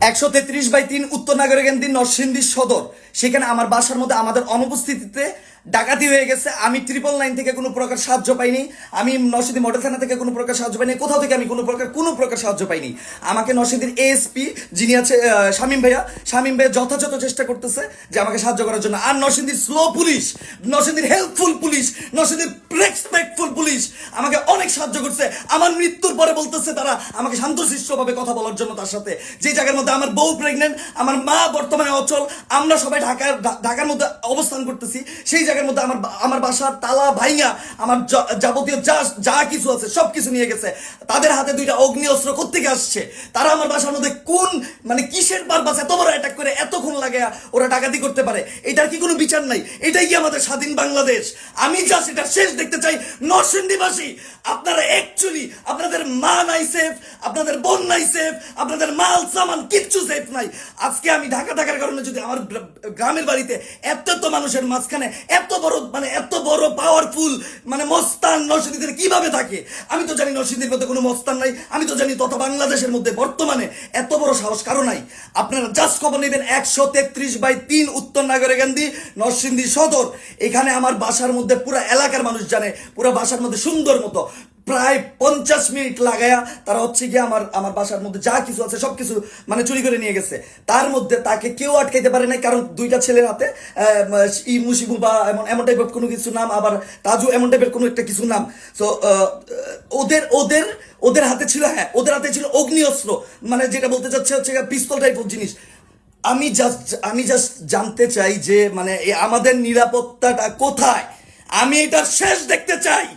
133/3 উত্তর নাগরিকান্দি নরসিংদী সদর, সেখানে আমার বাসার মধ্যে আমাদের অনুপস্থিতিতে ডাকাতি হয়ে গেছে। আমি 999 থেকে কোনো প্রকার সাহায্য পাইনি, আমি নরসিংদী মডেল থানা থেকে কোনো প্রকার সাহায্য পাইনি, কোথাও থেকে আমি কোনো প্রকার সাহায্য পাইনি। আমাকে নরসিংদীর এএসপি যিনি আছে শামীম ভাইয়া যথাযথ চেষ্টা করতেছে যে আমাকে সাহায্য করার জন্য। আর নরসিংদীর স্লো পুলিশ, নরসিংদীর হেল্পফুল পুলিশ, নরসিংদীর রেসপেক্টফুল পুলিশ আমাকে অনেক সাহায্য করছে। আমার মৃত্যুর পরে বলতেছে তারা আমাকে শান্তশিষ্টভাবে কথা বলার জন্য তার সাথে, যে জায়গার মধ্যে আমার বউ প্রেগনেন্ট, আমার মা বর্তমানে অচল, আমরা সবাই ঢাকার মধ্যে অবস্থান করতেছি। সেই জায়গার মধ্যে আমার বাসার তালা ভাইঙা আমার যাবতীয় যা কিছু আছে সব কিছু নিয়ে গেছে। তাদের হাতে 2টা অগ্নি অস্ত্র কোত্থেকে আসছে? তারা আমার বাসার মধ্যে কোন মানে কিসের পারপাস এত বড় অ্যাটাক করে এতক্ষণ লাগে ওরা ডাকাতি করতে পারে? এটার কি কোনো বিচার নাই? এটাই কি আমাদের স্বাধীন বাংলাদেশ? আমি যা সেটা শেষ দেখতে চাই। নরসিংদীবাসী, আপনারা অ্যাকচুয়ালি আপনাদের মা নাই সেফ, আপনাদের বোন নাই সেফ, আপনাদের মাল সামান কিচ্ছু সেফ নাই। আজকে আমি থাকার কারণে যদি আমার গ্রামের বাড়িতে এত মানুষের মাঝখানে এত বড় পাওয়ারফুল মস্তান নরসিংদীতে কিভাবে থাকে? আমি তো জানি নরসিংদীর মধ্যে কোনো মস্তান নাই, আমি তো জানি তথা বাংলাদেশের মধ্যে বর্তমানে এত বড় সাহস কারো নাই। আপনারা জাস্ট খবর নেবেন 133/3 উত্তর নাগরিকান্দি নরসিংদী সদর। এখানে আমার বাসার মধ্যে পুরো এলাকার মানুষ জানে, পুরো বাসার মধ্যে সুন্দর মতো প্রায় 50 মিনিট লাগায়া তারা হচ্ছে গিয়ে আমার বাসার মধ্যে যা কিছু আছে সবকিছু চুরি করে নিয়ে গেছে। তার মধ্যে তাকে কেউ আটকাইতে পারে নাই, কারণ 2টা ছেলের হাতে মুশিবু বা এমন টাইপের কোনো কিছু নাম, আবার তাজু এমন টাইপের কোনো একটা কিছু নাম। সো ওদের হাতে ছিল, ওদের হাতে ছিল অগ্নি অস্ত্র, যেটা বলতে চাচ্ছে হচ্ছে পিস্তল টাইপের জিনিস। আমি জাস্ট জানতে চাই যে আমাদের নিরাপত্তাটা কোথায়? আমি এটার শেষ দেখতে চাই।